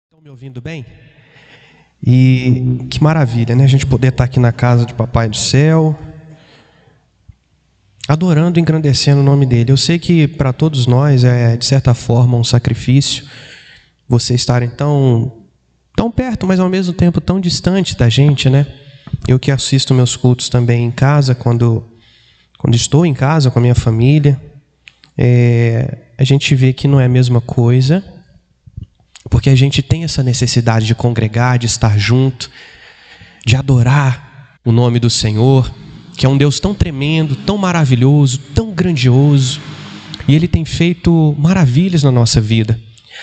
Estão me ouvindo bem? E que maravilha, né? A gente poder estar aqui na casa de Papai do Céu, adorando e engrandecendo o nome dele. Eu sei que para todos nós é, de certa forma, um sacrifício vocês estarem tão perto, mas ao mesmo tempo tão distante da gente, né? Eu que assisto meus cultos também em casa, quando estou em casa com a minha família, a gente vê que não é a mesma coisa, porque a gente tem essa necessidade de congregar, de estar junto, de adorar o nome do Senhor, que é um Deus tão tremendo, tão maravilhoso, tão grandioso, e Ele tem feito maravilhas na nossa vida,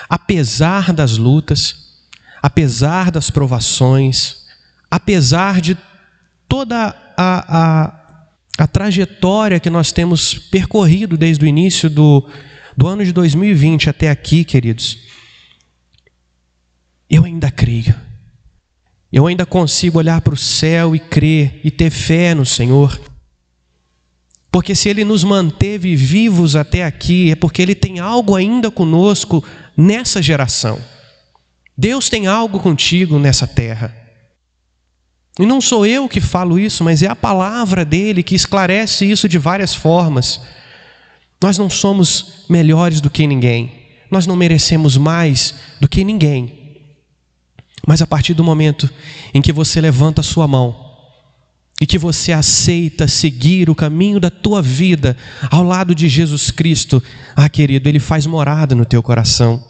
apesar das lutas, apesar das provações, apesar de toda a trajetória que nós temos percorrido desde o início do ano de 2020 até aqui, queridos. Eu ainda creio, eu ainda consigo olhar para o céu e crer e ter fé no Senhor, porque se Ele nos manteve vivos até aqui, é porque Ele tem algo ainda conosco nessa geração. Deus tem algo contigo nessa terra, e não sou eu que falo isso, mas é a palavra dEle que esclarece isso de várias formas. Nós não somos melhores do que ninguém, nós não merecemos mais do que ninguém. Mas a partir do momento em que você levanta a sua mão e que você aceita seguir o caminho da tua vida ao lado de Jesus Cristo, querido, Ele faz morada no teu coração.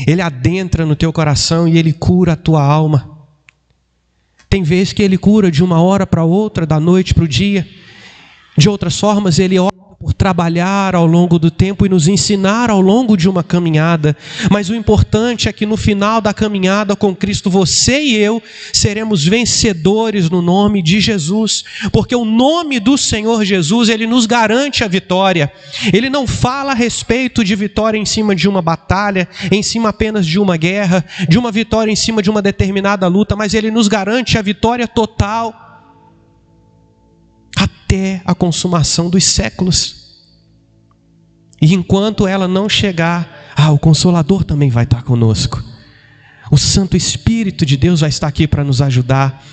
Ele adentra no teu coração e Ele cura a tua alma. Tem vezes que Ele cura de uma hora para outra, da noite para o dia. De outras formas, Ele opta por trabalhar ao longo do tempo e nos ensinar ao longo de uma caminhada. Mas o importante é que no final da caminhada com Cristo, você e eu seremos vencedores no nome de Jesus. Porque o nome do Senhor Jesus, Ele nos garante a vitória. Ele não fala a respeito de vitória em cima de uma batalha, em cima apenas de uma guerra, de uma vitória em cima de uma determinada luta, mas Ele nos garante a vitória total até a consumação dos séculos. E enquanto ela não chegar, o Consolador também vai estar conosco. O Santo Espírito de Deus vai estar aqui para nos ajudar,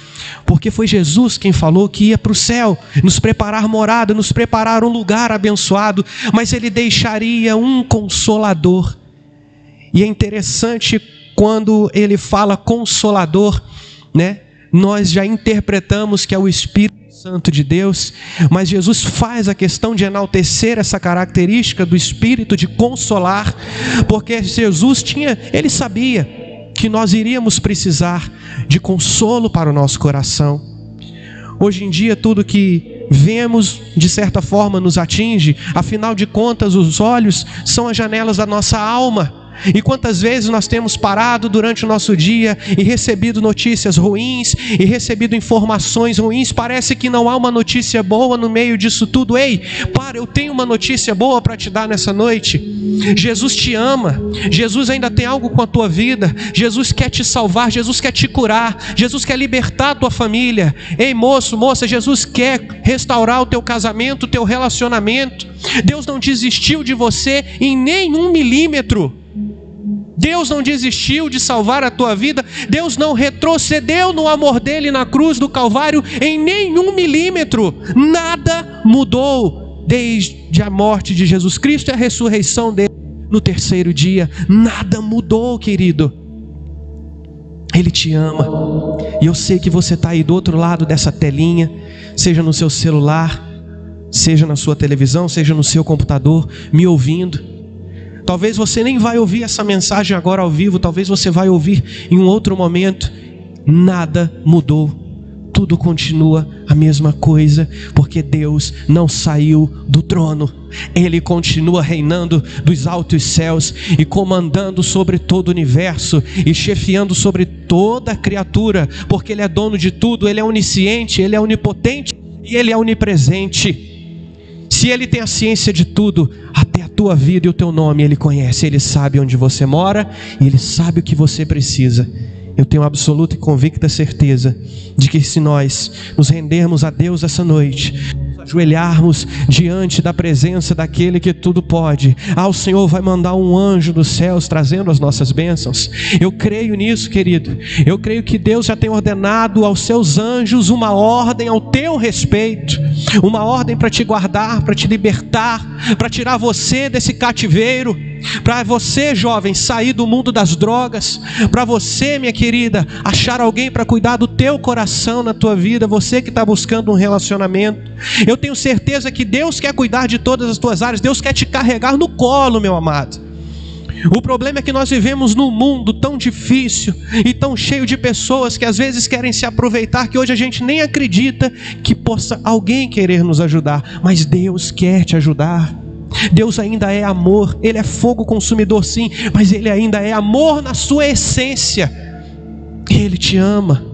porque foi Jesus quem falou que ia para o céu, nos preparar morada, nos preparar um lugar abençoado, mas Ele deixaria um Consolador. E é interessante quando Ele fala Consolador, né? Nós já interpretamos que é o Espírito Santo de Deus, mas Jesus faz a questão de enaltecer essa característica do Espírito de consolar, porque Jesus Ele sabia que nós iríamos precisar de consolo para o nosso coração. Hoje em dia tudo que vemos de certa forma nos atinge, afinal de contas os olhos são as janelas da nossa alma. E quantas vezes nós temos parado durante o nosso dia e recebido notícias ruins, e recebido informações ruins, parece que não há uma notícia boa no meio disso tudo. Ei, eu tenho uma notícia boa para te dar nessa noite. Jesus te ama, Jesus ainda tem algo com a tua vida, Jesus quer te salvar, Jesus quer te curar, Jesus quer libertar a tua família. Ei, moço, moça, Jesus quer restaurar o teu casamento, o teu relacionamento. Deus não desistiu de você em nenhum milímetro. Deus não desistiu de salvar a tua vida. Deus não retrocedeu no amor dele na cruz do Calvário em nenhum milímetro. Nada mudou desde a morte de Jesus Cristo e a ressurreição dele no terceiro dia. Nada mudou, querido. Ele te ama. E eu sei que você está aí do outro lado dessa telinha, seja no seu celular, seja na sua televisão, seja no seu computador, me ouvindo. Talvez você nem vai ouvir essa mensagem agora ao vivo, talvez você vai ouvir em um outro momento. Nada mudou, tudo continua a mesma coisa, porque Deus não saiu do trono. Ele continua reinando dos altos céus e comandando sobre todo o universo e chefiando sobre toda criatura, porque Ele é dono de tudo, Ele é onisciente, Ele é onipotente e Ele é onipresente. Se Ele tem a ciência de tudo, até a tua vida e o teu nome Ele conhece. Ele sabe onde você mora e Ele sabe o que você precisa. Eu tenho absoluta e convicta certeza de que se nós nos rendermos a Deus essa noite, nos ajoelharmos diante da presença daquele que tudo pode. O Senhor vai mandar um anjo dos céus trazendo as nossas bênçãos. Eu creio nisso, querido. Eu creio que Deus já tem ordenado aos seus anjos uma ordem ao teu respeito, uma ordem para te guardar, para te libertar, para tirar você desse cativeiro, para você, jovem, sair do mundo das drogas, para você, minha querida, achar alguém para cuidar do teu coração na tua vida, você que está buscando um relacionamento. Eu tenho certeza que Deus quer cuidar de todas as tuas áreas. Deus quer te carregar no colo, meu amado. O problema é que nós vivemos num mundo tão difícil e tão cheio de pessoas que às vezes querem se aproveitar, que hoje a gente nem acredita que possa alguém querer nos ajudar, mas Deus quer te ajudar. Deus ainda é amor. Ele é fogo consumidor, sim, mas Ele ainda é amor na sua essência. Ele te ama.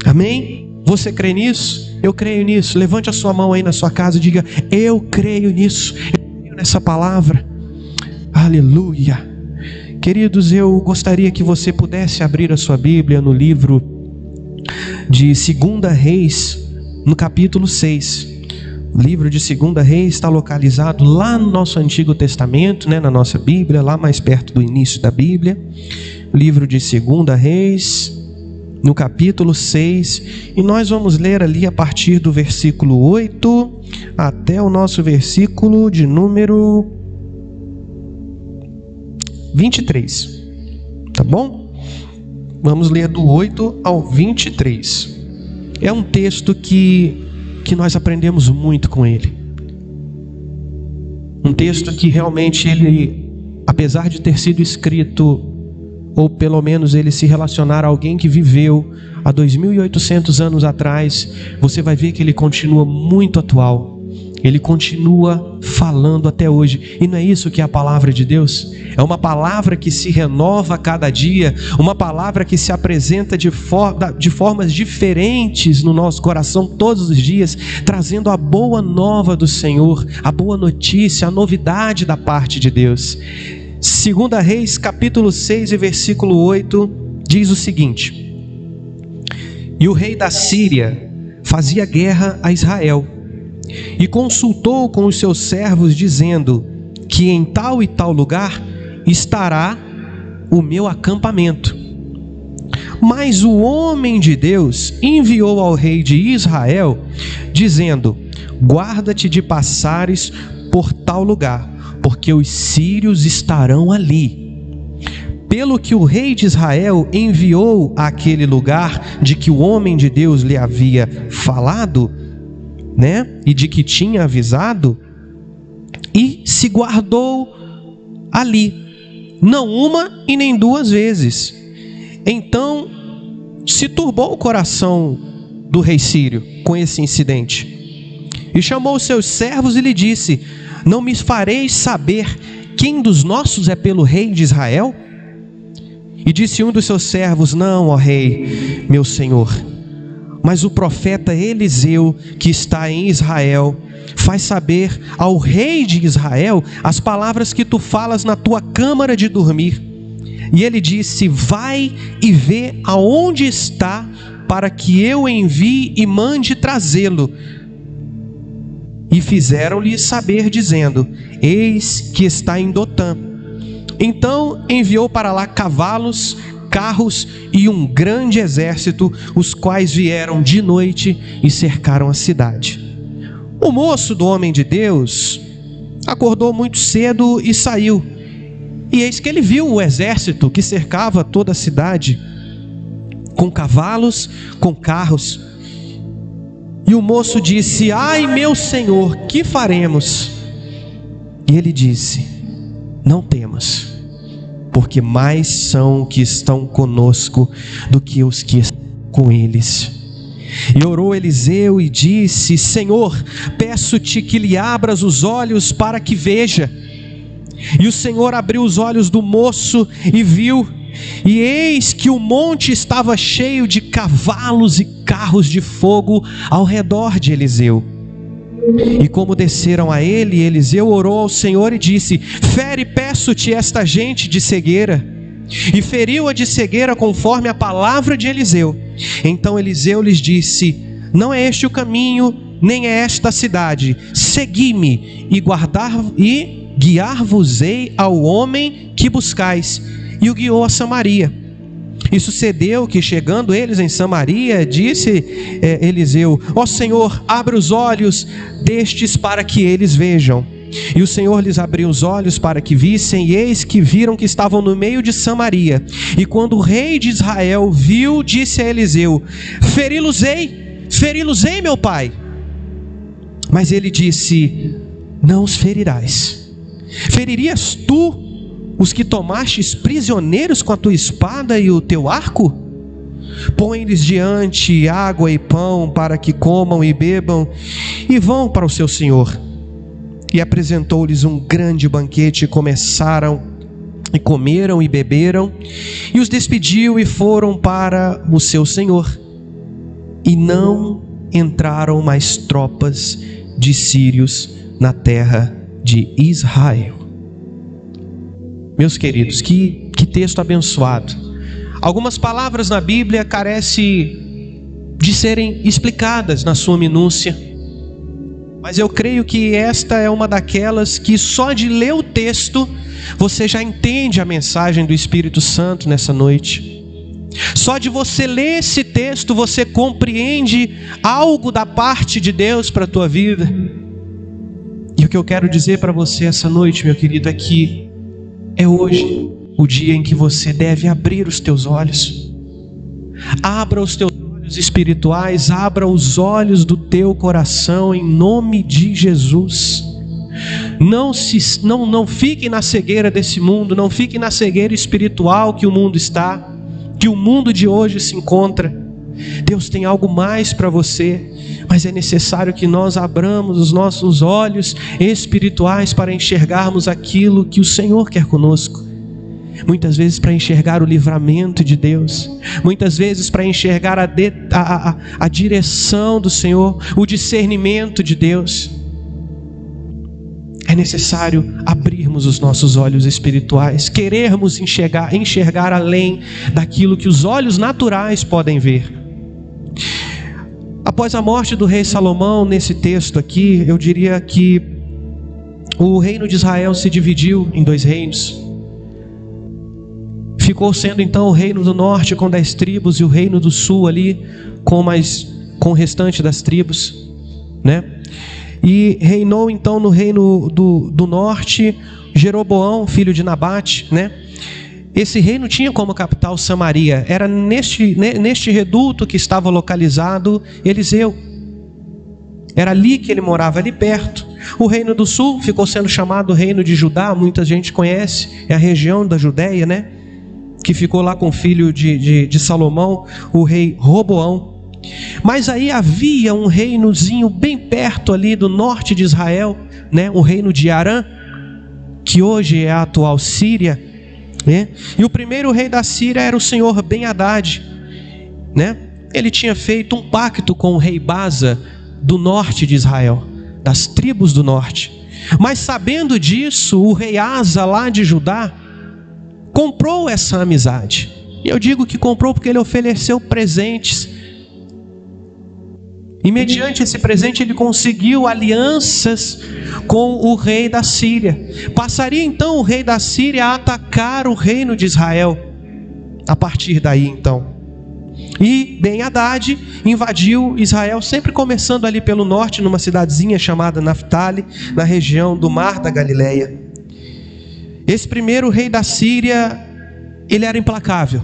Amém? Você crê nisso? Eu creio nisso. Levante a sua mão aí na sua casa e diga: eu creio nisso, eu creio nessa palavra. Aleluia. Queridos, eu gostaria que você pudesse abrir a sua Bíblia no livro de 2 Reis, no capítulo 6. O livro de 2 Reis está localizado lá no nosso Antigo Testamento, na nossa Bíblia, lá mais perto do início da Bíblia. O livro de 2 Reis, no capítulo 6, e nós vamos ler ali a partir do versículo 8 até o nosso versículo de número 23, tá bom? Vamos ler do 8 ao 23. É um texto que nós aprendemos muito com ele. Um texto que realmente ele, apesar de ter sido escrito, ou pelo menos ele se relacionar a alguém que viveu há 2.800 anos atrás, você vai ver que ele continua muito atual. Ele continua falando até hoje. E não é isso que é a palavra de Deus? É uma palavra que se renova a cada dia, uma palavra que se apresenta de formas diferentes no nosso coração todos os dias, trazendo a boa nova do Senhor, a boa notícia, a novidade da parte de Deus. 2 Reis, capítulo 6 e versículo 8, diz o seguinte: e o rei da Síria fazia guerra a Israel, e consultou com os seus servos, dizendo que em tal e tal lugar estará o meu acampamento. Mas o homem de Deus enviou ao rei de Israel, dizendo: guarda-te de passares por tal lugar, porque os sírios estarão ali. Pelo que o rei de Israel enviou àquele lugar de que o homem de Deus lhe havia falado, e de que tinha avisado, e se guardou ali, não uma e nem duas vezes. Então se turbou o coração do rei sírio com esse incidente, e chamou os seus servos e lhe disse: não me fareis saber quem dos nossos é pelo rei de Israel? E disse um dos seus servos: não, ó rei, meu senhor, mas o profeta Eliseu, que está em Israel, faz saber ao rei de Israel as palavras que tu falas na tua câmara de dormir. E ele disse: vai e vê aonde está, para que eu envie e mande trazê-lo. E fizeram-lhe saber, dizendo: eis que está em Dotã. Então enviou para lá cavalos, carros e um grande exército, os quais vieram de noite e cercaram a cidade. O moço do homem de Deus acordou muito cedo e saiu, e eis que ele viu o exército que cercava toda a cidade, com cavalos, com carros. E o moço disse: ai, meu senhor, que faremos? E ele disse: não temas, porque mais são que estão conosco do que os que estão com eles. E orou Eliseu e disse: Senhor, peço-te que lhe abras os olhos para que veja. E o Senhor abriu os olhos do moço e viu, e eis que o monte estava cheio de cavalos e carros de fogo ao redor de Eliseu. E como desceram a ele, Eliseu orou ao Senhor e disse: fere, peço-te, esta gente de cegueira. E feriu-a de cegueira conforme a palavra de Eliseu. Então Eliseu lhes disse: não é este o caminho nem é esta cidade. Segui-me e guiar-vos-ei ao homem que buscais. E o guiou a Samaria. E sucedeu que, chegando eles em Samaria, disse Eliseu: ó Senhor, abre os olhos destes para que eles vejam. E o Senhor lhes abriu os olhos para que vissem, e eis que viram que estavam no meio de Samaria. E quando o rei de Israel viu, disse a Eliseu: feri-los-ei, meu pai. Mas ele disse: não os ferirás. Feririas tu os que tomastes prisioneiros com a tua espada e o teu arco? Põe-lhes diante água e pão para que comam e bebam, e vão para o seu senhor. E apresentou-lhes um grande banquete, e começaram e comeram e beberam, e os despediu e foram para o seu senhor. E não entraram mais tropas de sírios na terra de Israel. Meus queridos, que texto abençoado. Algumas palavras na Bíblia carecem de serem explicadas na sua minúcia, mas eu creio que esta é uma daquelas que só de ler o texto você já entende a mensagem do Espírito Santo nessa noite. Só de você ler esse texto você compreende algo da parte de Deus para a tua vida. E o que eu quero dizer para você essa noite, meu querido, é que é hoje o dia em que você deve abrir os teus olhos. Abra os teus olhos espirituais, abra os olhos do teu coração em nome de Jesus. Não fique na cegueira desse mundo, não fique na cegueira espiritual que o mundo está, que o mundo de hoje se encontra. Deus tem algo mais para você, mas é necessário que nós abramos os nossos olhos espirituais para enxergarmos aquilo que o Senhor quer conosco. Muitas vezes para enxergar o livramento de Deus, muitas vezes para enxergar a direção do Senhor, o discernimento de Deus. É necessário abrirmos os nossos olhos espirituais, querermos enxergar além daquilo que os olhos naturais podem ver. Após a morte do rei Salomão, nesse texto aqui, eu diria que o reino de Israel se dividiu em dois reinos. Ficou sendo então o reino do norte com 10 tribos e o reino do sul ali com o restante das tribos, né? E reinou então no reino do norte Jeroboão, filho de Nabate, né? Esse reino tinha como capital Samaria. Era neste reduto que estava localizado Eliseu. Era ali que ele morava, ali perto. O reino do sul ficou sendo chamado reino de Judá, muita gente conhece, é a região da Judéia, né? Que ficou lá com o filho de Salomão, o rei Roboão. Mas aí havia um reinozinho bem perto ali do norte de Israel, né? O reino de Arã, que hoje é a atual Síria, né? E o primeiro rei da Síria era o senhor Ben-Hadad, né? Ele tinha feito um pacto com o rei Baasa do norte de Israel, das tribos do norte. Mas sabendo disso, o rei Asa lá de Judá comprou essa amizade. E eu digo que comprou porque ele ofereceu presentes. E mediante esse presente ele conseguiu alianças com o rei da Síria. Passaria então o rei da Síria a atacar o reino de Israel. A partir daí então. E Ben-Hadad invadiu Israel, sempre começando ali pelo norte, numa cidadezinha chamada Naftali, na região do Mar da Galileia. Esse primeiro rei da Síria, ele era implacável.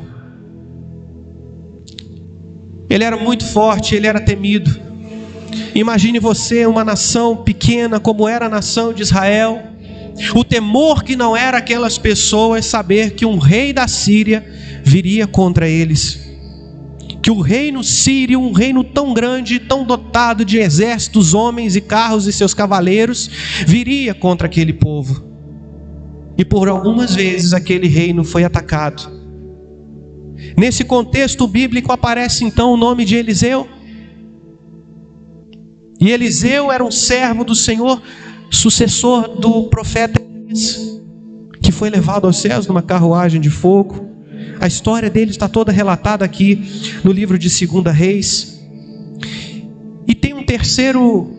Ele era muito forte, ele era temido. Imagine você, uma nação pequena como era a nação de Israel, o temor que não era aquelas pessoas saber que um rei da Síria viria contra eles. Que o reino sírio, um reino tão grande, tão dotado de exércitos, homens e carros e seus cavaleiros, viria contra aquele povo. E por algumas vezes aquele reino foi atacado. Nesse contexto bíblico aparece então o nome de Eliseu. E Eliseu era um servo do Senhor, sucessor do profeta Elias, que foi levado aos céus numa carruagem de fogo. A história dele está toda relatada aqui no livro de 2 Reis. E tem um terceiro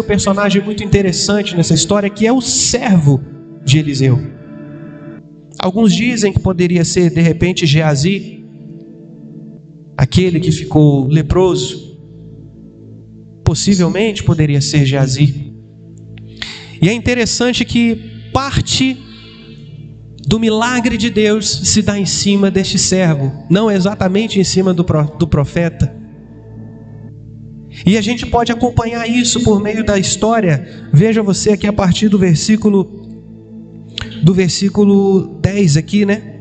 personagem muito interessante nessa história, que é o servo de Eliseu. Alguns dizem que poderia ser, de repente, Geazi, aquele que ficou leproso. Possivelmente poderia ser Geazi. E é interessante que parte do milagre de Deus se dá em cima deste servo, não exatamente em cima do profeta. E a gente pode acompanhar isso por meio da história. Veja você aqui a partir do versículo 10 aqui, né?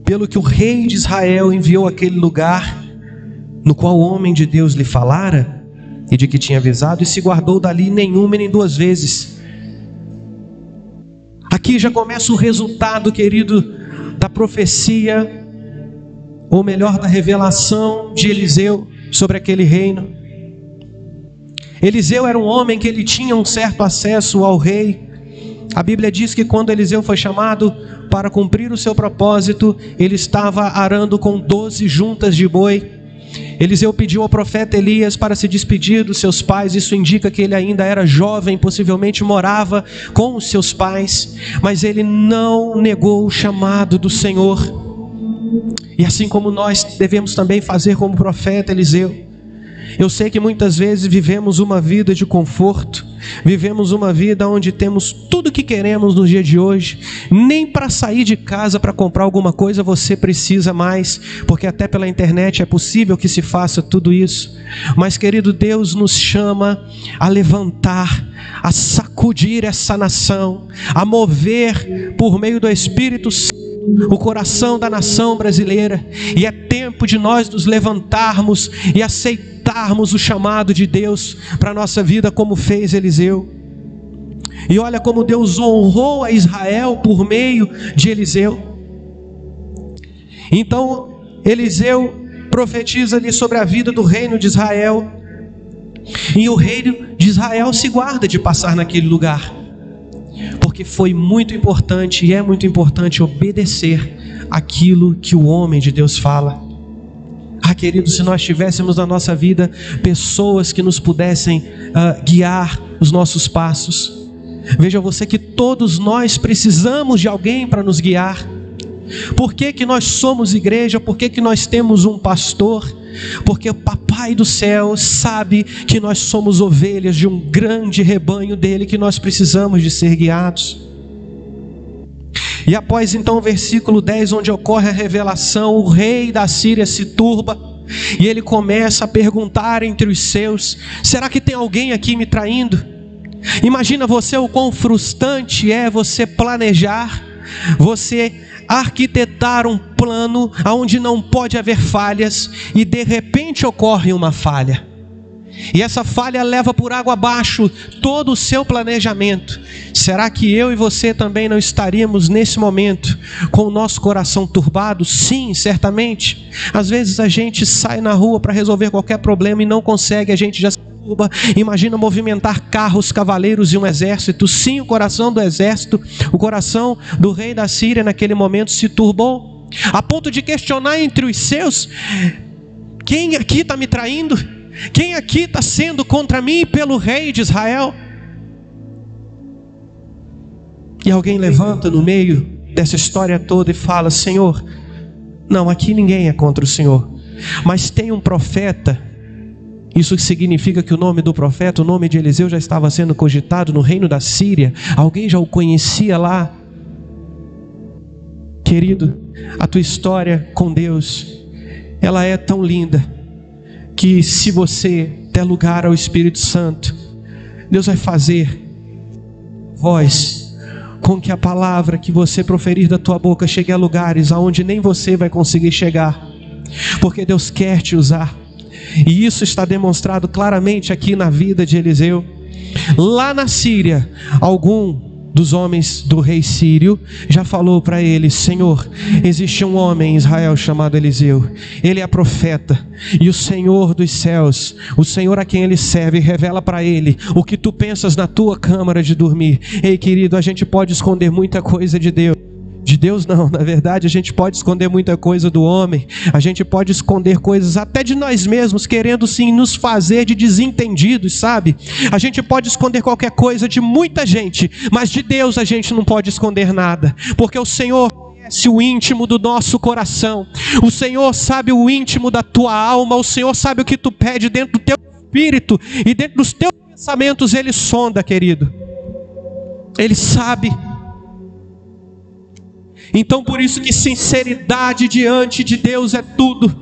Pelo que o rei de Israel enviou aquele lugar no qual o homem de Deus lhe falara e de que tinha avisado, e se guardou dali nem uma nem duas vezes. Aqui já começa o resultado, querido, da profecia, ou melhor, da revelação de Eliseu sobre aquele reino. Eliseu era um homem que ele tinha um certo acesso ao rei. A Bíblia diz que quando Eliseu foi chamado para cumprir o seu propósito, ele estava arando com 12 juntas de boi. Eliseu pediu ao profeta Elias para se despedir dos seus pais. Isso indica que ele ainda era jovem, possivelmente morava com os seus pais, mas ele não negou o chamado do Senhor. E assim como nós devemos também fazer como o profeta Eliseu. Eu sei que muitas vezes vivemos uma vida de conforto, vivemos uma vida onde temos tudo o que queremos no dia de hoje. Nem para sair de casa para comprar alguma coisa você precisa mais, porque até pela internet é possível que se faça tudo isso. Mas, querido, Deus nos chama a levantar, a sacudir essa nação, a mover por meio do Espírito Santo o coração da nação brasileira. E é tempo de nós nos levantarmos e aceitarmos o chamado de Deus para a nossa vida, como fez Eliseu. E olha como Deus honrou a Israel por meio de Eliseu. Então Eliseu profetiza ali sobre a vida do reino de Israel, e o reino de Israel se guarda de passar naquele lugar, porque foi muito importante e é muito importante obedecer aquilo que o homem de Deus fala. Querido, se nós tivéssemos na nossa vida pessoas que nos pudessem guiar os nossos passos. Veja você que todos nós precisamos de alguém para nos guiar. Por que que nós somos igreja? Por que que nós temos um pastor? Porque o Papai do céu sabe que nós somos ovelhas de um grande rebanho dele, que nós precisamos de ser guiados. E após então o versículo 10, onde ocorre a revelação, o rei da Síria se turba e ele começa a perguntar entre os seus: será que tem alguém aqui me traindo? Imagina você o quão frustrante é você planejar, você arquitetar um plano onde não pode haver falhas e de repente ocorre uma falha. E essa falha leva por água abaixo todo o seu planejamento. Será que eu e você também não estaríamos nesse momento com o nosso coração turbado? Sim, certamente. Às vezes a gente sai na rua para resolver qualquer problema e não consegue, a gente já se turba. Imagina movimentar carros, cavaleiros e um exército. Sim, o coração do exército, o coração do rei da Síria naquele momento se turbou, a ponto de questionar entre os seus: quem aqui está me traindo? Quem aqui está sendo contra mim pelo rei de Israel? E alguém levanta no meio dessa história toda e fala: Senhor, não, aqui ninguém é contra o Senhor, mas tem um profeta. Isso significa que o nome do profeta, o nome de Eliseu, já estava sendo cogitado no reino da Síria. Alguém já o conhecia lá. Querido, a tua história com Deus, ela é tão linda, que se você der lugar ao Espírito Santo, Deus vai fazer com que a palavra que você proferir da tua boca chegue a lugares aonde nem você vai conseguir chegar, porque Deus quer te usar. E isso está demonstrado claramente aqui na vida de Eliseu. Lá na Síria, algum dos homens do rei sírio já falou para ele: Senhor, existe um homem em Israel chamado Eliseu, ele é profeta, e o Senhor dos céus, o Senhor a quem ele serve, revela para ele o que tu pensas na tua câmara de dormir. Ei, querido, a gente pode esconder muita coisa de Deus, De Deus não, na verdade a gente pode esconder muita coisa do homem, a gente pode esconder coisas até de nós mesmos, querendo sim nos fazer de desentendidos, sabe? A gente pode esconder qualquer coisa de muita gente, mas de Deus a gente não pode esconder nada, porque o Senhor conhece o íntimo do nosso coração, o Senhor sabe o íntimo da tua alma, o Senhor sabe o que tu pede dentro do teu espírito e dentro dos teus pensamentos. Ele sonda, querido, Ele sabe. Então por isso que sinceridade diante de Deus é tudo.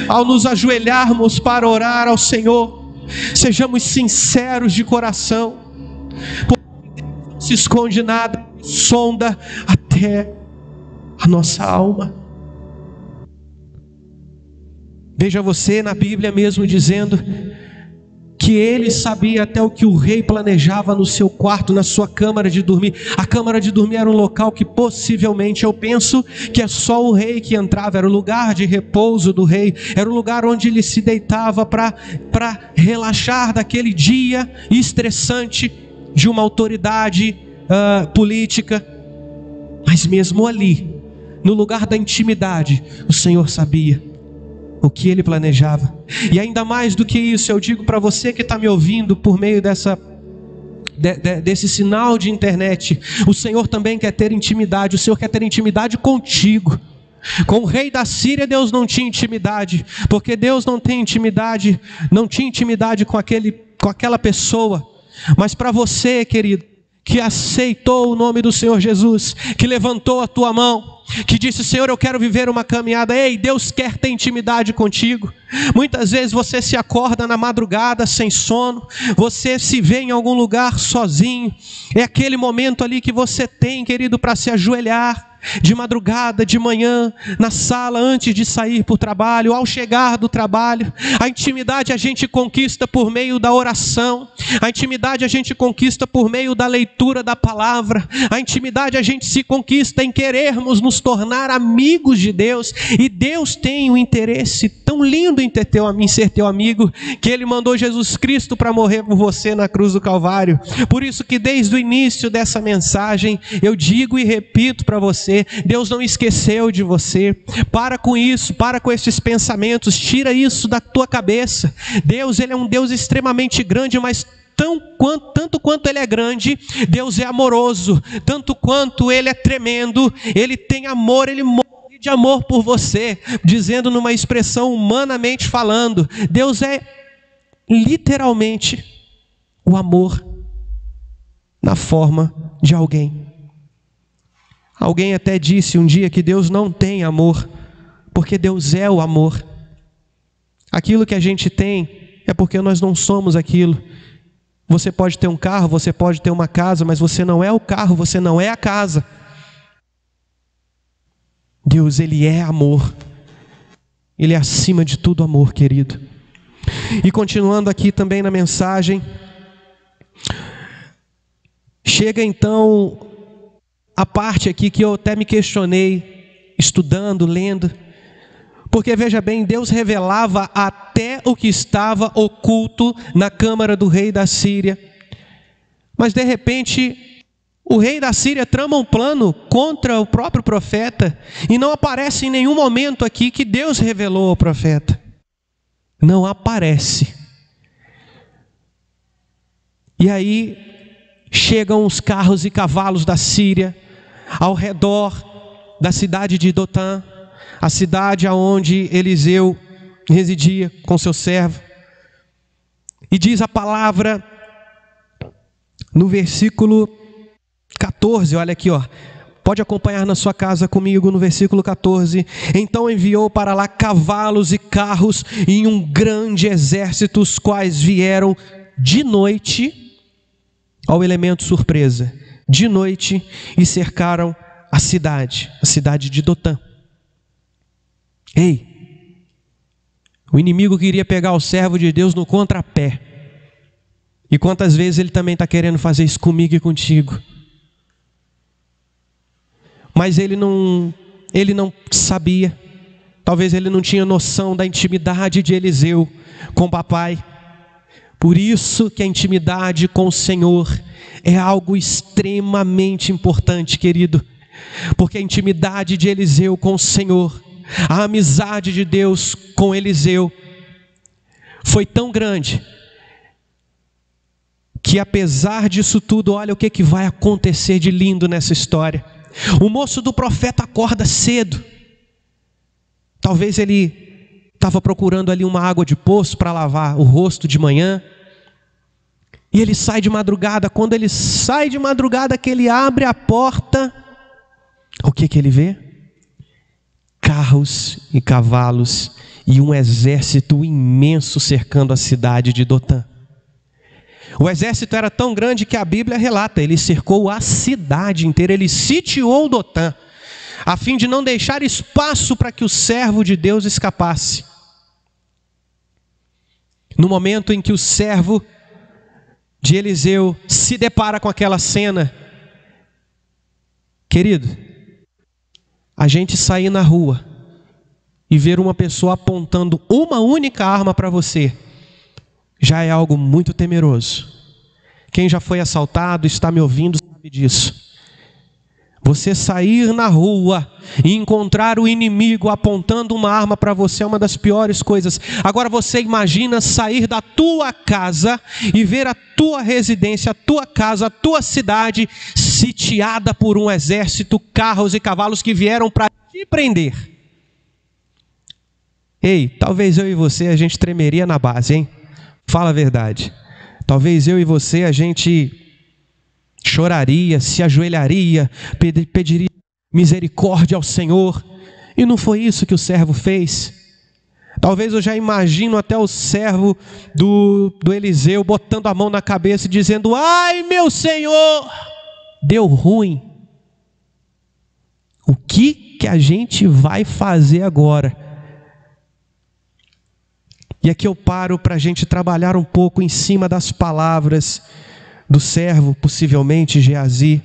Ao nos ajoelharmos para orar ao Senhor, sejamos sinceros de coração, porque Deus não se esconde nada, sonda até a nossa alma. Veja você na Bíblia mesmo dizendo que ele sabia até o que o rei planejava no seu quarto, na sua câmara de dormir. A câmara de dormir era um local que possivelmente, eu penso, que é só o rei que entrava, era o lugar de repouso do rei, era o lugar onde ele se deitava para relaxar daquele dia estressante de uma autoridade política. Mas mesmo ali, no lugar da intimidade, o Senhor sabia o que ele planejava. E ainda mais do que isso, eu digo para você que está me ouvindo por meio desse sinal de internet, o Senhor também quer ter intimidade. O Senhor quer ter intimidade contigo. Com o rei da Síria Deus não tinha intimidade, porque Deus não tem intimidade, não tinha intimidade com aquela pessoa. Mas para você, querido, que aceitou o nome do Senhor Jesus, que levantou a tua mão, que disse: Senhor, eu quero viver uma caminhada. Ei, Deus quer ter intimidade contigo. Muitas vezes você se acorda na madrugada sem sono, você se vê em algum lugar sozinho. É aquele momento ali que você tem, querido, para se ajoelhar de madrugada, de manhã, na sala, antes de sair para o trabalho, ao chegar do trabalho. A intimidade a gente conquista por meio da oração, a intimidade a gente conquista por meio da leitura da palavra, a intimidade a gente se conquista em querermos nos tornar amigos de Deus. E Deus tem um interesse tão lindo em ser teu amigo, que Ele mandou Jesus Cristo para morrer por você na cruz do Calvário. Por isso que desde o início dessa mensagem eu digo e repito para você: Deus não esqueceu de você. Para com isso, para com esses pensamentos, tira isso da tua cabeça. Deus, Ele é um Deus extremamente grande, mas tanto quanto Ele é grande, Deus é amoroso. Tanto quanto Ele é tremendo, Ele tem amor, Ele morre de amor por você. Dizendo numa expressão humanamente falando, Deus é literalmente o amor na forma de alguém. Alguém até disse um dia que Deus não tem amor, porque Deus é o amor. Aquilo que a gente tem é porque nós não somos aquilo. Você pode ter um carro, você pode ter uma casa, mas você não é o carro, você não é a casa. Deus, Ele é amor. Ele é acima de tudo amor, querido. E continuando aqui também na mensagem, chega então a parte aqui que eu até me questionei, estudando, lendo, porque veja bem, Deus revelava até o que estava oculto na câmara do rei da Síria, mas de repente o rei da Síria trama um plano contra o próprio profeta, e não aparece em nenhum momento aqui que Deus revelou ao profeta, não aparece. E aí chegam os carros e cavalos da Síria ao redor da cidade de Dotã, a cidade onde Eliseu residia com seu servo. E diz a palavra no versículo 14, olha aqui, pode acompanhar na sua casa comigo no versículo 14. Então enviou para lá cavalos e carros e um grande exército, os quais vieram de noite, ao elemento surpresa, de noite, e cercaram a cidade de Dotã. Ei, o inimigo queria pegar o servo de Deus no contrapé. E quantas vezes ele também está querendo fazer isso comigo e contigo? Mas ele não sabia, talvez ele não tinha noção da intimidade de Eliseu com o papai. Por isso que a intimidade com o Senhor é algo extremamente importante, querido. Porque a intimidade de Eliseu com o Senhor, a amizade de Deus com Eliseu, foi tão grande, que apesar disso tudo, olha o que vai acontecer de lindo nessa história. O moço do profeta acorda cedo. Talvez ele estava procurando ali uma água de poço para lavar o rosto de manhã. E ele sai de madrugada. Quando ele sai de madrugada, que ele abre a porta, o que ele vê? Carros e cavalos e um exército imenso cercando a cidade de Dotã. O exército era tão grande que a Bíblia relata, ele cercou a cidade inteira, ele sitiou Dotã, a fim de não deixar espaço para que o servo de Deus escapasse. No momento em que o servo de Eliseu se depara com aquela cena, querido, a gente sair na rua e ver uma pessoa apontando uma única arma para você, já é algo muito temeroso. Quem já foi assaltado, está me ouvindo, sabe disso. Você sair na rua e encontrar o inimigo apontando uma arma para você é uma das piores coisas. Agora você imagina sair da tua casa e ver a tua residência, a tua casa, a tua cidade sitiada por um exército, carros e cavalos que vieram para te prender. Ei, talvez eu e você a gente tremeria na base, hein? Fala a verdade. Talvez eu e você a gente choraria, se ajoelharia, pediria misericórdia ao Senhor. E não foi isso que o servo fez. Talvez eu já imagino até o servo do Eliseu botando a mão na cabeça e dizendo: ai meu Senhor, deu ruim. O que a gente vai fazer agora? E aqui eu paro para a gente trabalhar um pouco em cima das palavras do servo, possivelmente Geazi,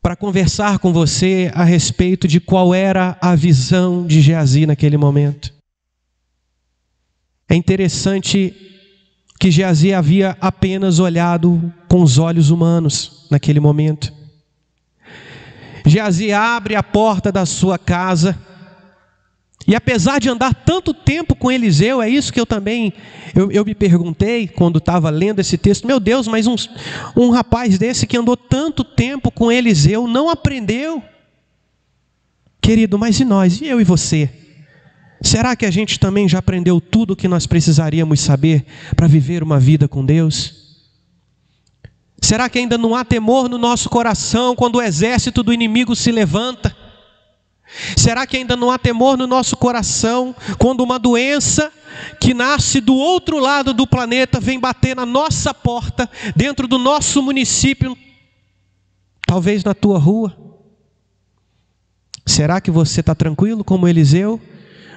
para conversar com você a respeito de qual era a visão de Geazi naquele momento. É interessante que Geazi havia apenas olhado com os olhos humanos naquele momento. Geazi abre a porta da sua casa, e apesar de andar tanto tempo com Eliseu, é isso que eu me perguntei quando estava lendo esse texto. Meu Deus, mas um rapaz desse que andou tanto tempo com Eliseu não aprendeu? Querido, mas e nós? E eu e você? Será que a gente também já aprendeu tudo o que nós precisaríamos saber para viver uma vida com Deus? Será que ainda não há temor no nosso coração quando o exército do inimigo se levanta? Será que ainda não há temor no nosso coração quando uma doença que nasce do outro lado do planeta vem bater na nossa porta, dentro do nosso município, talvez na tua rua? Será que você está tranquilo como Eliseu?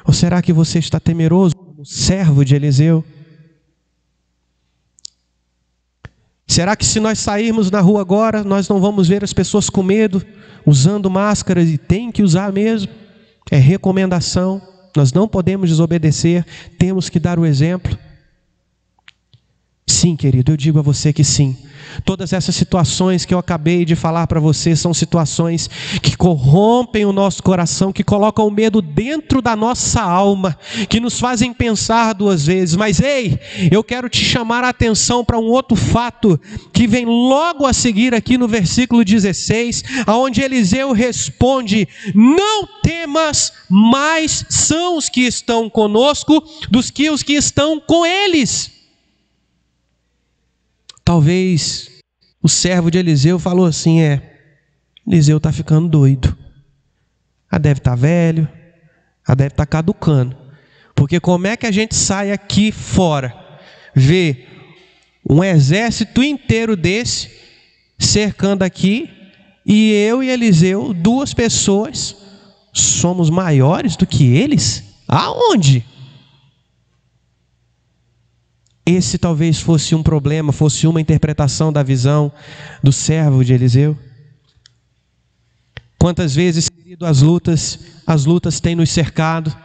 Ou será que você está temeroso como servo de Eliseu? Será que se nós sairmos na rua agora, nós não vamos ver as pessoas com medo, usando máscaras, e tem que usar mesmo? É recomendação, nós não podemos desobedecer, temos que dar o exemplo. Sim, querido, eu digo a você que sim. Todas essas situações que eu acabei de falar para você são situações que corrompem o nosso coração, que colocam o medo dentro da nossa alma, que nos fazem pensar duas vezes. Mas ei, eu quero te chamar a atenção para um outro fato que vem logo a seguir aqui no versículo 16, aonde Eliseu responde: não temas, mais são os que estão conosco dos que os que estão com eles. Talvez o servo de Eliseu falou assim: Eliseu está ficando doido. Deve estar velho, deve estar caducando. Porque como é que a gente sai aqui fora, vê um exército inteiro desse cercando aqui, e eu e Eliseu, duas pessoas, somos maiores do que eles? Aonde? Esse talvez fosse um problema, fosse uma interpretação da visão do servo de Eliseu. Quantas vezes, querido, as lutas têm nos cercado,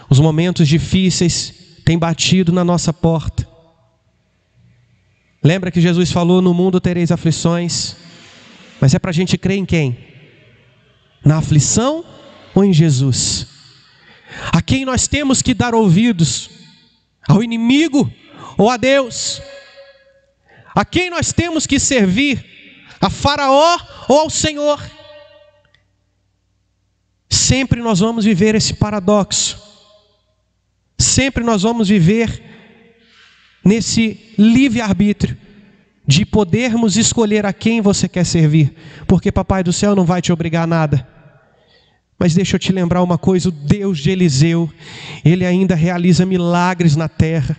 os momentos difíceis têm batido na nossa porta. Lembra que Jesus falou: no mundo tereis aflições, Mas é para a gente crer em quem? Na aflição ou em Jesus? A quem nós temos que dar ouvidos? Ao inimigo ou a Deus? A quem nós temos que servir? A Faraó ou ao Senhor? Sempre nós vamos viver esse paradoxo. Sempre nós vamos viver nesse livre-arbítrio de podermos escolher a quem você quer servir, porque Papai do Céu não vai te obrigar a nada. Mas deixa eu te lembrar uma coisa: o Deus de Eliseu, Ele ainda realiza milagres na terra.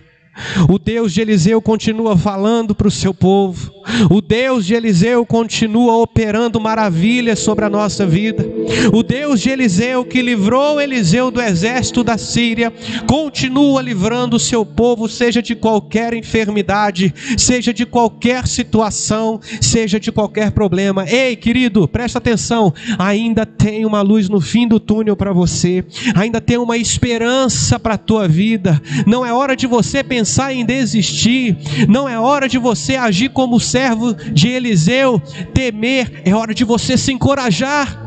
O Deus de Eliseu continua falando para o seu povo. O Deus de Eliseu continua operando maravilhas sobre a nossa vida. O Deus de Eliseu, que livrou Eliseu do exército da Síria, continua livrando o seu povo, seja de qualquer enfermidade, seja de qualquer situação, seja de qualquer problema. Ei, querido, presta atenção, ainda tem uma luz no fim do túnel para você, ainda tem uma esperança para a tua vida. Não é hora de você pensar em desistir, não é hora de você agir como o servo de Eliseu, temer, é hora de você se encorajar.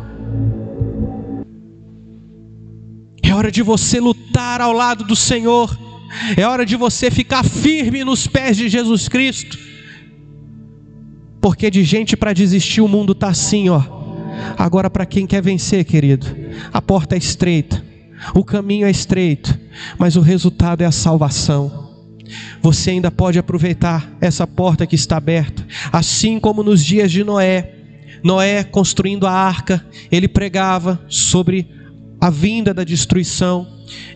É hora de você lutar ao lado do Senhor. É hora de você ficar firme nos pés de Jesus Cristo. Porque de gente para desistir o mundo está assim, ó. Agora para quem quer vencer, querido, a porta é estreita, o caminho é estreito, mas o resultado é a salvação. Você ainda pode aproveitar essa porta que está aberta, assim como nos dias de Noé. Noé, construindo a arca, ele pregava sobre a vinda da destruição,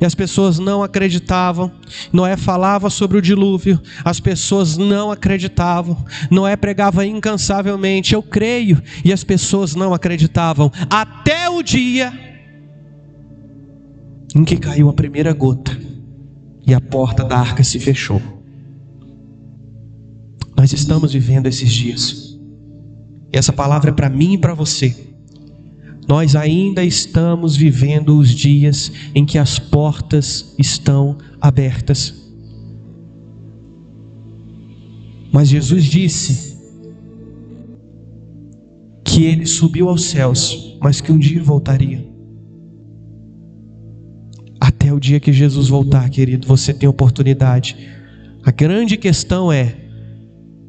e as pessoas não acreditavam. Noé falava sobre o dilúvio, as pessoas não acreditavam. Noé pregava incansavelmente: eu creio, e as pessoas não acreditavam, até o dia em que caiu a primeira gota e a porta da arca se fechou. Nós estamos vivendo esses dias, e essa palavra é para mim e para você. Nós ainda estamos vivendo os dias em que as portas estão abertas. Mas Jesus disse que Ele subiu aos céus, mas que um dia voltaria. Até o dia que Jesus voltar, querido, você tem oportunidade. A grande questão é: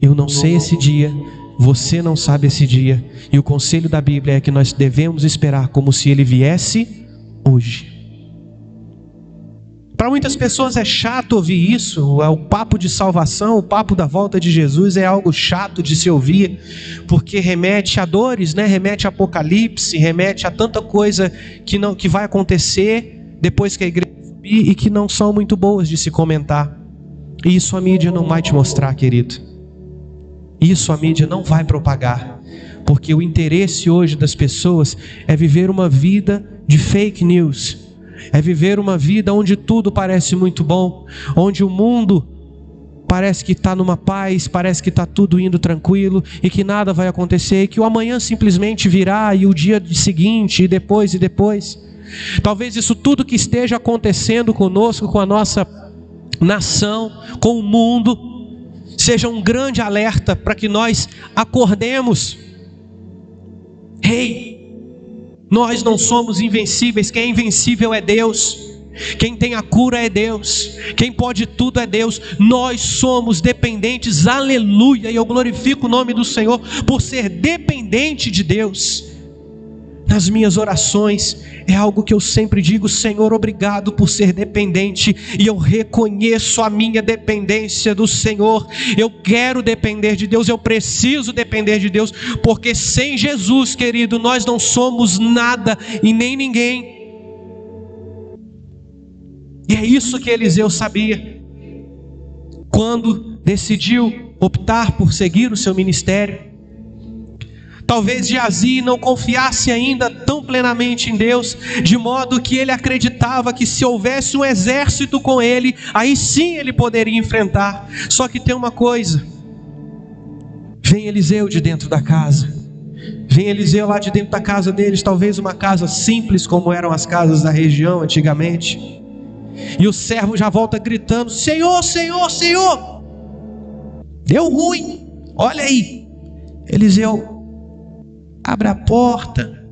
eu não sei esse dia, você não sabe esse dia, e o conselho da Bíblia é que nós devemos esperar como se Ele viesse hoje. Para muitas pessoas é chato ouvir isso, o papo de salvação, o papo da volta de Jesus é algo chato de se ouvir, porque remete a dores, né? Remete a Apocalipse, remete a tanta coisa que vai acontecer depois que a igreja subir e que não são muito boas de se comentar. E isso a mídia não vai te mostrar, querido. Isso a mídia não vai propagar, porque o interesse hoje das pessoas é viver uma vida de fake news, é viver uma vida onde tudo parece muito bom, onde o mundo parece que está numa paz, parece que está tudo indo tranquilo e que nada vai acontecer, e que o amanhã simplesmente virá, e o dia seguinte, e depois. Talvez isso tudo que esteja acontecendo conosco, com a nossa nação, com o mundo, seja um grande alerta para que nós acordemos. Ei, nós não somos invencíveis. Quem é invencível é Deus. Quem tem a cura é Deus. Quem pode tudo é Deus. Nós somos dependentes, aleluia, e eu glorifico o nome do Senhor por ser dependente de Deus. Nas minhas orações é algo que eu sempre digo: Senhor, obrigado por ser dependente, e eu reconheço a minha dependência do Senhor. Eu quero depender de Deus, eu preciso depender de Deus, porque sem Jesus, querido, nós não somos nada e nem ninguém. E é isso que Eliseu sabia quando decidiu optar por seguir o seu ministério. Talvez Geazi não confiasse ainda tão plenamente em Deus, de modo que ele acreditava que se houvesse um exército com ele, aí sim ele poderia enfrentar. Só que tem uma coisa: vem Eliseu de dentro da casa, vem Eliseu lá de dentro da casa deles, talvez uma casa simples como eram as casas da região antigamente, e o servo já volta gritando: Senhor, Senhor, Senhor, deu ruim, olha aí. Eliseu Abre a porta.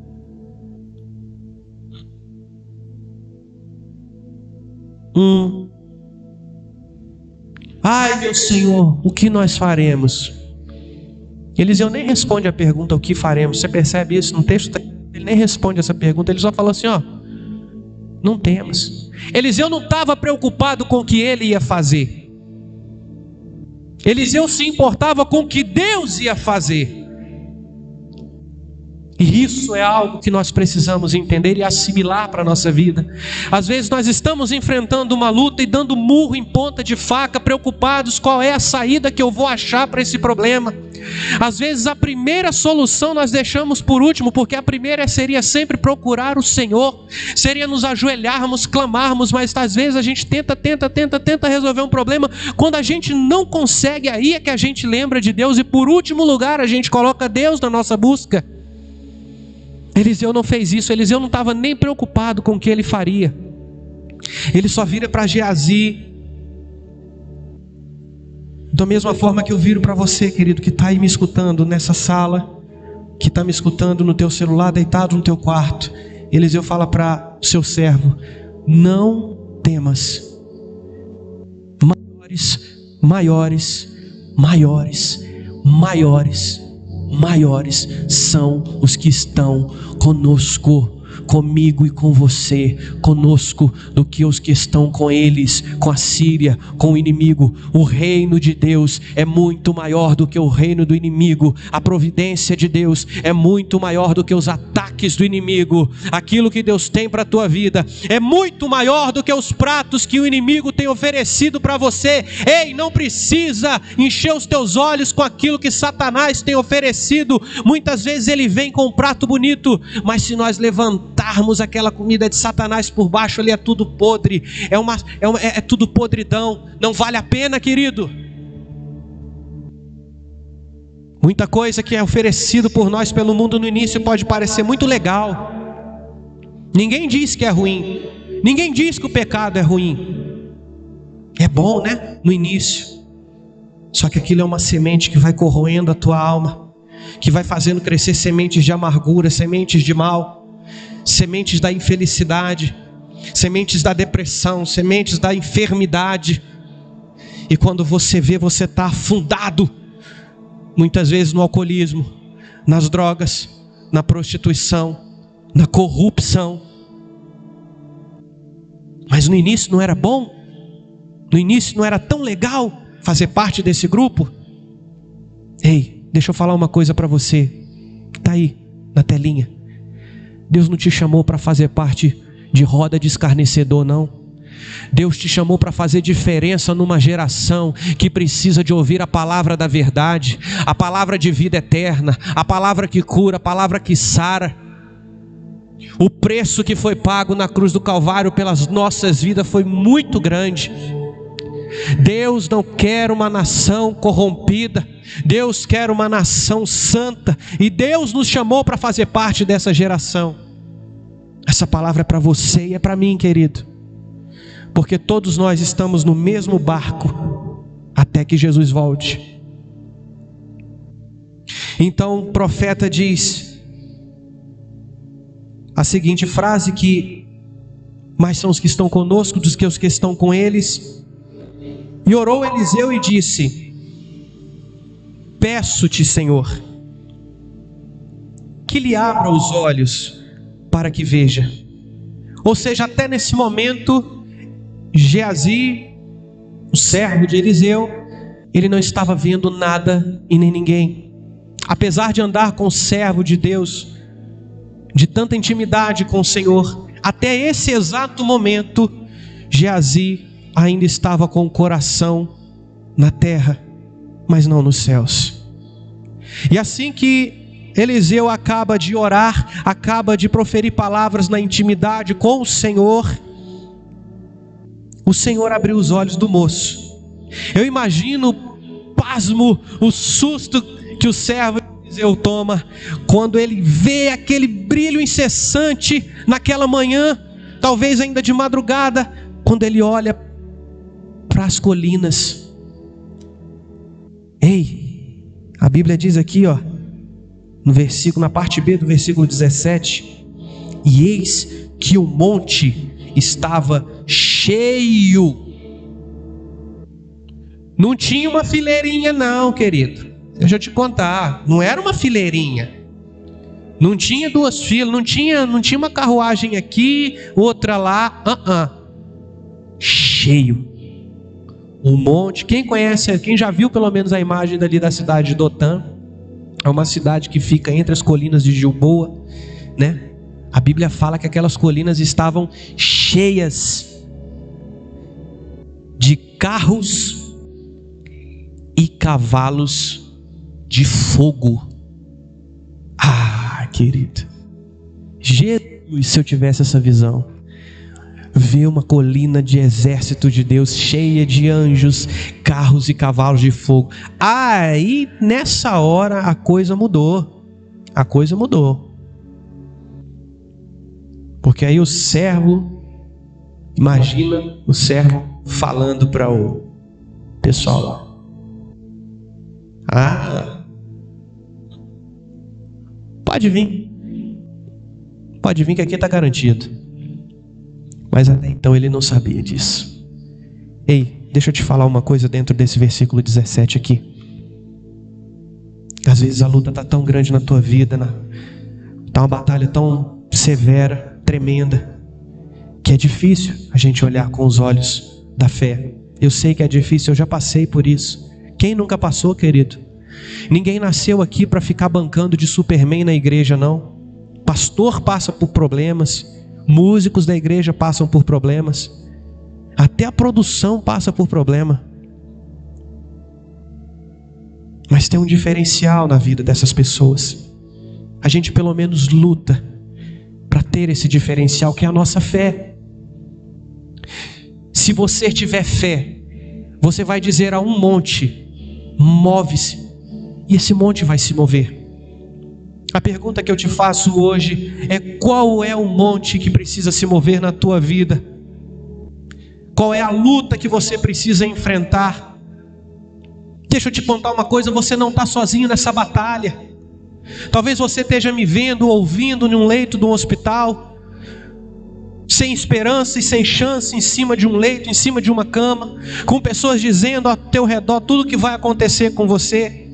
Ai, meu Senhor, o que nós faremos? Eliseu nem responde a pergunta, o que faremos? Você percebe isso no texto? Ele nem responde essa pergunta, ele só falou assim, ó, não temos. Eliseu não estava preocupado com o que ele ia fazer. Eliseu se importava com o que Deus ia fazer. E isso é algo que nós precisamos entender e assimilar para a nossa vida. Às vezes nós estamos enfrentando uma luta e dando murro em ponta de faca, preocupados qual é a saída que eu vou achar para esse problema. Às vezes a primeira solução nós deixamos por último, porque a primeira seria sempre procurar o Senhor, seria nos ajoelharmos, clamarmos, mas às vezes a gente tenta resolver um problema. Quando a gente não consegue, aí é que a gente lembra de Deus, e por último lugar a gente coloca Deus na nossa busca. Eliseu não fez isso. Eliseu não estava nem preocupado com o que ele faria. Ele só vira para Geazi. Da mesma forma que eu viro para você, querido, que está aí me escutando nessa sala, que está me escutando no teu celular, deitado no teu quarto. Eliseu fala para o seu servo: não temas. Maiores são os que estão conosco, comigo e com você, conosco, do que os que estão com eles, com a Síria, com o inimigo. O reino de Deus é muito maior do que o reino do inimigo. A providência de Deus é muito maior do que os ataques do inimigo. Aquilo que Deus tem para a tua vida é muito maior do que os pratos que o inimigo tem oferecido para você. Ei, não precisa encher os teus olhos com aquilo que Satanás tem oferecido. Muitas vezes ele vem com um prato bonito, mas se nós levantarmos aquela comida de Satanás por baixo, ali é tudo podre, é tudo podridão. Não vale a pena, querido. Muita coisa que é oferecido por nós pelo mundo no início pode parecer muito legal. Ninguém diz que é ruim, ninguém diz que o pecado é ruim. É bom, né? No início. Só que aquilo é uma semente que vai corroendo a tua alma, que vai fazendo crescer sementes de amargura, sementes de mal, sementes da infelicidade, sementes da depressão, sementes da enfermidade. E quando você vê, você está afundado, muitas vezes no alcoolismo, nas drogas, na prostituição, na corrupção. Mas no início não era bom? No início não era tão legal fazer parte desse grupo? Ei, deixa eu falar uma coisa para você, que está aí na telinha. Deus não te chamou para fazer parte de roda de escarnecedor, não. Deus te chamou para fazer diferença numa geração que precisa de ouvir a palavra da verdade, a palavra de vida eterna, a palavra que cura, a palavra que sara. O preço que foi pago na cruz do Calvário pelas nossas vidas foi muito grande. Deus não quer uma nação corrompida, Deus quer uma nação santa, e Deus nos chamou para fazer parte dessa geração. Essa palavra é para você e é para mim, querido, porque todos nós estamos no mesmo barco até que Jesus volte. Então o profeta diz a seguinte frase, que mais são os que estão conosco do que os que estão com eles. E orou Eliseu e disse: peço-te, Senhor, que lhe abra os olhos para que veja. Ou seja, até nesse momento, Geazi, o servo de Eliseu, ele não estava vendo nada e nem ninguém. Apesar de andar com o servo de Deus, de tanta intimidade com o Senhor, até esse exato momento, Geazi ainda estava com o coração na terra, mas não nos céus. E assim que Eliseu acaba de orar, acaba de proferir palavras na intimidade com o Senhor abriu os olhos do moço. Eu imagino o pasmo, o susto que o servo de Eliseu toma quando ele vê aquele brilho incessante naquela manhã, talvez ainda de madrugada, quando ele olha para as colinas. Ei, a Bíblia diz aqui, ó, na parte B do versículo 17, e eis que o monte estava cheio. Não tinha uma fileirinha não, querido. Deixa eu te contar, não era uma fileirinha. Não tinha duas filas, não tinha uma carruagem aqui, outra lá. Cheio. Um monte. Quem conhece, quem já viu pelo menos a imagem dali da cidade de Dotã? É uma cidade que fica entre as colinas de Gilboa, né? A Bíblia fala que aquelas colinas estavam cheias de carros e cavalos de fogo. Ah, querido, Jesus, se eu tivesse essa visão, ver uma colina de exército de Deus cheia de anjos, carros e cavalos de fogo. Aí nessa hora a coisa mudou. A coisa mudou. Porque aí o servo, imagina o servo falando para o pessoal lá. Pode vir que aqui está garantido. Mas até então ele não sabia disso. Ei, deixa eu te falar uma coisa dentro desse versículo 17 aqui. Às vezes a luta está tão grande na tua vida, está uma batalha tão severa, tremenda, que é difícil a gente olhar com os olhos da fé. Eu sei que é difícil, eu já passei por isso. Quem nunca passou, querido? Ninguém nasceu aqui para ficar bancando de Superman na igreja, não. Pastor passa por problemas, músicos da igreja passam por problemas, até a produção passa por problema. Mas tem um diferencial na vida dessas pessoas. A gente pelo menos luta para ter esse diferencial, que é a nossa fé. Se você tiver fé, você vai dizer a um monte: move-se, e esse monte vai se mover. A pergunta que eu te faço hoje é: qual é o monte que precisa se mover na tua vida? Qual é a luta que você precisa enfrentar? Deixa eu te contar uma coisa, você não está sozinho nessa batalha. Talvez você esteja me vendo, ouvindo num leito de um hospital, sem esperança e sem chance, em cima de um leito, em cima de uma cama, com pessoas dizendo ao teu redor tudo o que vai acontecer com você.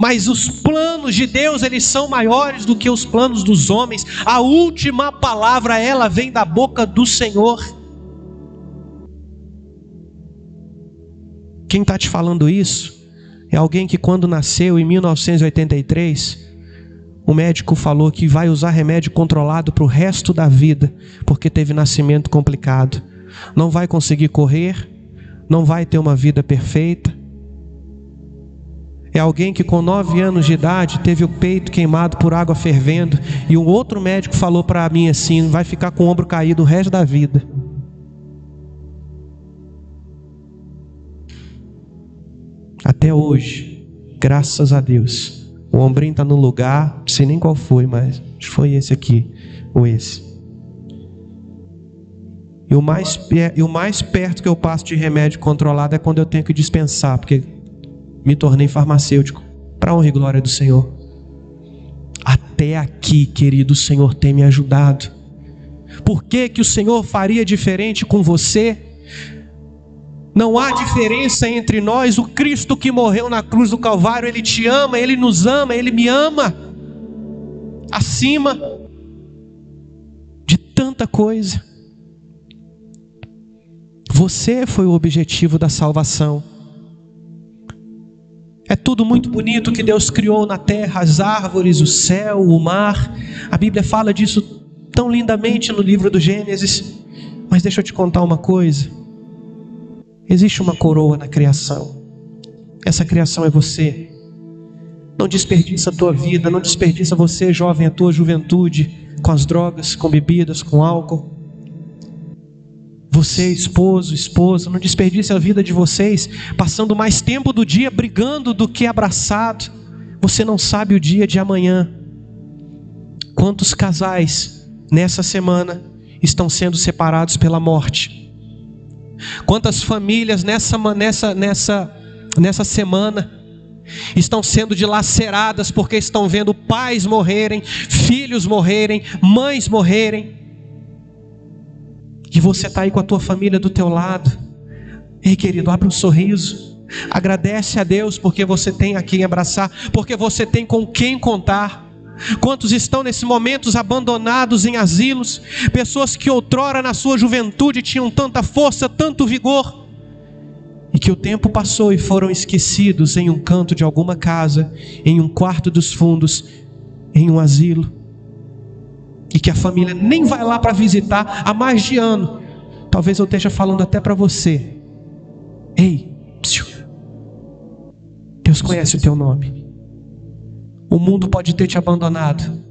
Mas os planos de Deus, eles são maiores do que os planos dos homens. A última palavra, ela vem da boca do Senhor. Quem está te falando isso é alguém que, quando nasceu em 1983, o médico falou que vai usar remédio controlado para o resto da vida, porque teve nascimento complicado. Não vai conseguir correr, não vai ter uma vida perfeita. É alguém que com 9 anos de idade teve o peito queimado por água fervendo, e um outro médico falou para mim assim: vai ficar com o ombro caído o resto da vida. Até hoje, graças a Deus, o ombrinho está no lugar, não sei nem qual foi, mas acho que foi esse aqui, ou esse. E o mais perto que eu passo de remédio controlado é quando eu tenho que dispensar, porque me tornei farmacêutico, para a honra e glória do Senhor. Até aqui, querido, o Senhor tem me ajudado. Por que que o Senhor faria diferente com você? Não há diferença entre nós. O Cristo que morreu na cruz do Calvário, Ele te ama, Ele nos ama, Ele me ama, acima de tanta coisa. Você foi o objetivo da salvação. É tudo muito bonito que Deus criou na terra, as árvores, o céu, o mar. A Bíblia fala disso tão lindamente no livro do Gênesis. Mas deixa eu te contar uma coisa. Existe uma coroa na criação. Essa criação é você. Não desperdiça a tua vida, não desperdiça você, jovem, a tua juventude com as drogas, com bebidas, com álcool. Você, esposo, esposa, não desperdice a vida de vocês passando mais tempo do dia brigando do que abraçado. Você não sabe o dia de amanhã. Quantos casais nessa semana estão sendo separados pela morte? Quantas famílias nessa semana estão sendo dilaceradas porque estão vendo pais morrerem, filhos morrerem, mães morrerem. E você está aí com a tua família do teu lado. Ei, querido, abre um sorriso. Agradece a Deus porque você tem a quem abraçar, porque você tem com quem contar. Quantos estão nesse momento abandonados em asilos? Pessoas que outrora na sua juventude tinham tanta força, tanto vigor, e que o tempo passou e foram esquecidos em um canto de alguma casa, em um quarto dos fundos, em um asilo, e que a família nem vai lá para visitar há mais de ano. Talvez eu esteja falando até para você. Ei, Deus conhece o teu nome. O mundo pode ter te abandonado.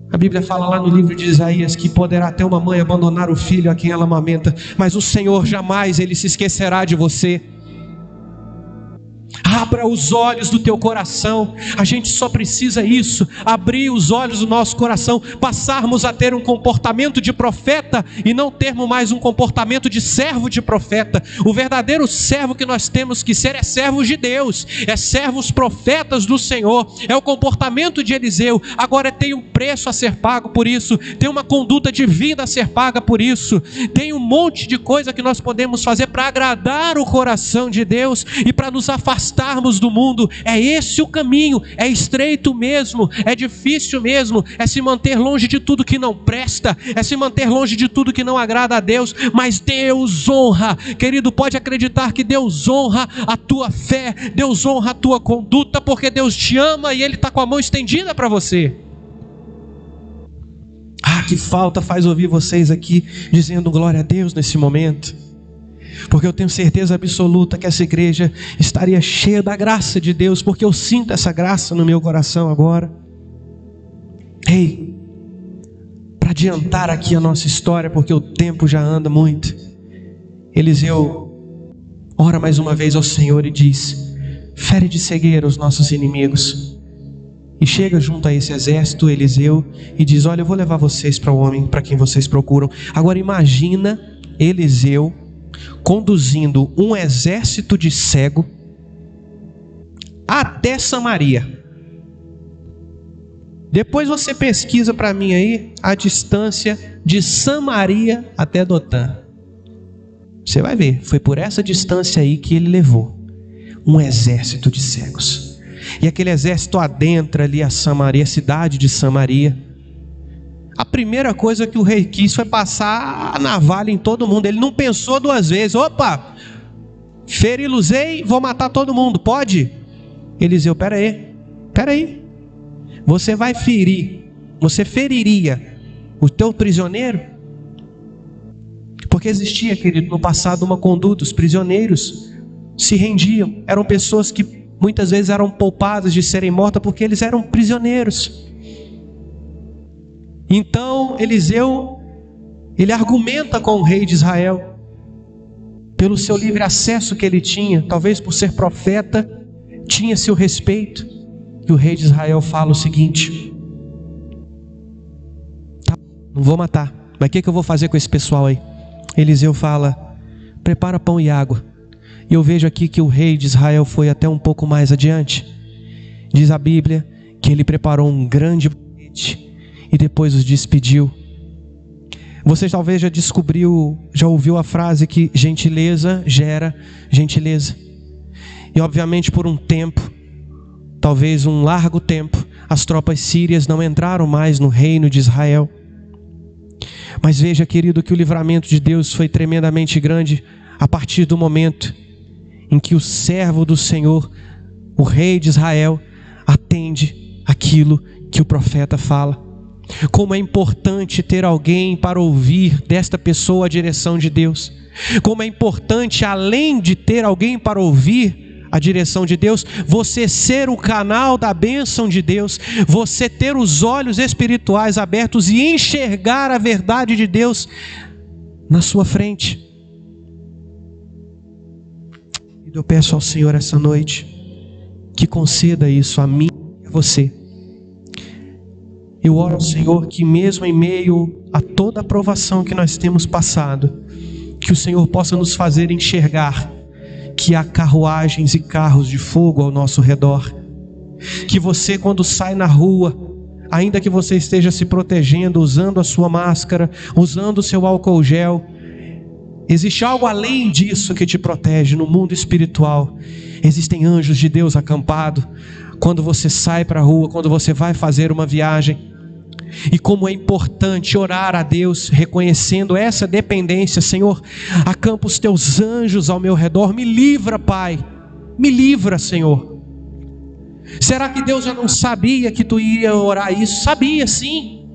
A Bíblia fala lá no livro de Isaías que poderá até uma mãe abandonar o filho a quem ela amamenta, mas o Senhor jamais ele se esquecerá de você. Abra os olhos do teu coração. A gente só precisa isso, abrir os olhos do nosso coração, passarmos a ter um comportamento de profeta e não termos mais um comportamento de servo de profeta. O verdadeiro servo que nós temos que ser é servos de Deus, é servos profetas do Senhor. É o comportamento de Eliseu. Agora tem um preço a ser pago por isso, tem uma conduta de vida a ser paga por isso, tem um monte de coisa que nós podemos fazer para agradar o coração de Deus e para nos afastarmos do mundo. É esse o caminho, é estreito mesmo, é difícil mesmo, é se manter longe de tudo que não presta, é se manter longe de tudo que não agrada a Deus, mas Deus honra, querido, pode acreditar que Deus honra a tua fé, Deus honra a tua conduta, porque Deus te ama e Ele está com a mão estendida para você. Ah, que falta faz ouvir vocês aqui dizendo glória a Deus nesse momento, porque eu tenho certeza absoluta que essa igreja estaria cheia da graça de Deus, porque eu sinto essa graça no meu coração agora. Ei, para adiantar aqui a nossa história, porque o tempo já anda muito, Eliseu ora mais uma vez ao Senhor e diz: fere de cegueira os nossos inimigos. E chega junto a esse exército, Eliseu, e diz: olha, eu vou levar vocês para o homem para quem vocês procuram. Agora imagina Eliseu conduzindo um exército de cego até Samaria. Depois você pesquisa para mim aí a distância de Samaria até Dotã. Você vai ver, foi por essa distância aí que ele levou um exército de cegos. E aquele exército adentra ali a Samaria, a cidade de Samaria. A primeira coisa que o rei quis foi passar a navalha em todo mundo. Ele não pensou duas vezes. Opa, feri-los-ei, vou matar todo mundo, pode? Eliseu, peraí, você vai ferir, você feriria o teu prisioneiro? Porque existia, querido, no passado uma conduta, os prisioneiros se rendiam, eram pessoas que muitas vezes eram poupadas de serem mortas porque eles eram prisioneiros. Então Eliseu, ele argumenta com o rei de Israel, pelo seu livre acesso que ele tinha, talvez por ser profeta, tinha seu respeito. E o rei de Israel fala o seguinte: tá, não vou matar, mas o que eu vou fazer com esse pessoal aí? Eliseu fala: prepara pão e água. E eu vejo aqui que o rei de Israel foi até um pouco mais adiante. Diz a Bíblia que ele preparou um grande banquete e depois os despediu. Você talvez já ouviu a frase que gentileza gera gentileza. E obviamente por um tempo, talvez um largo tempo, as tropas sírias não entraram mais no reino de Israel. Mas veja, querido, que o livramento de Deus foi tremendamente grande a partir do momento em que o servo do Senhor, o rei de Israel, atende aquilo que o profeta fala. Como é importante ter alguém para ouvir desta pessoa a direção de Deus. Como é importante, além de ter alguém para ouvir a direção de Deus, você ser o canal da bênção de Deus, você ter os olhos espirituais abertos e enxergar a verdade de Deus na sua frente. Eu peço ao Senhor essa noite que conceda isso a mim e a você. Eu oro ao Senhor que mesmo em meio a toda a provação que nós temos passado, que o Senhor possa nos fazer enxergar que há carruagens e carros de fogo ao nosso redor. Que você, quando sai na rua, ainda que você esteja se protegendo, usando a sua máscara, usando o seu álcool gel, existe algo além disso que te protege no mundo espiritual. Existem anjos de Deus acampados quando você sai para a rua, quando você vai fazer uma viagem. E como é importante orar a Deus, reconhecendo essa dependência. Senhor, acampa os teus anjos ao meu redor, me livra, Pai, me livra, Senhor. Será que Deus já não sabia que tu ia orar isso? Sabia sim,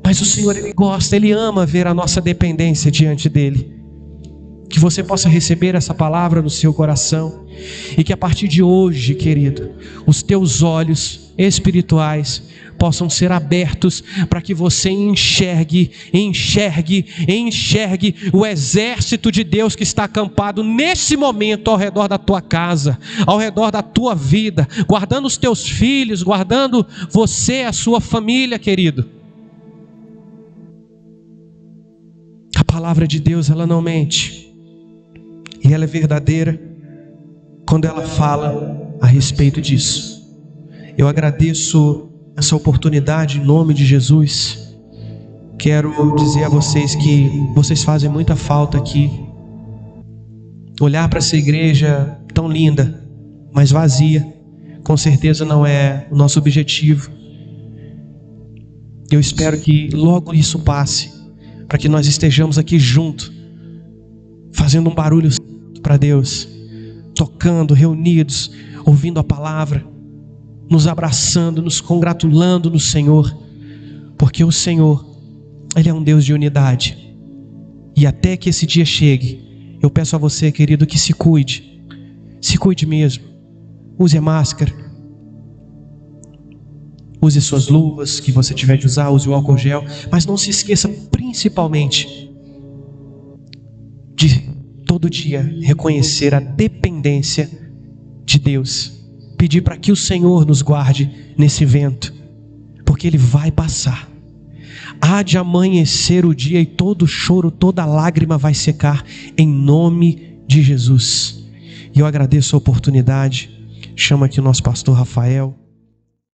mas o Senhor, Ele gosta, Ele ama ver a nossa dependência diante dEle. Que você possa receber essa palavra no seu coração, e que a partir de hoje, querido, os teus olhos espirituais possam ser abertos para que você enxergue o exército de Deus que está acampado nesse momento ao redor da tua casa, ao redor da tua vida, guardando os teus filhos, guardando você, a sua família, querido. A palavra de Deus, ela não mente, e ela é verdadeira quando ela fala a respeito disso. Eu agradeço essa oportunidade em nome de Jesus. Quero dizer a vocês que vocês fazem muita falta aqui. Olhar para essa igreja tão linda, mas vazia, com certeza não é o nosso objetivo. Eu espero que logo isso passe, para que nós estejamos aqui juntos, fazendo um barulho para Deus, tocando, reunidos, ouvindo a palavra, nos abraçando, nos congratulando no Senhor, porque o Senhor, Ele é um Deus de unidade. E até que esse dia chegue, eu peço a você, querido, que se cuide mesmo. Use a máscara, use suas luvas, que você tiver de usar, use o álcool gel, mas não se esqueça principalmente de todo dia reconhecer a dependência de Deus, pedir para que o Senhor nos guarde nesse vento, porque ele vai passar. Há de amanhecer o dia e todo choro, toda lágrima vai secar em nome de Jesus. E eu agradeço a oportunidade. Chama aqui o nosso pastor Rafael.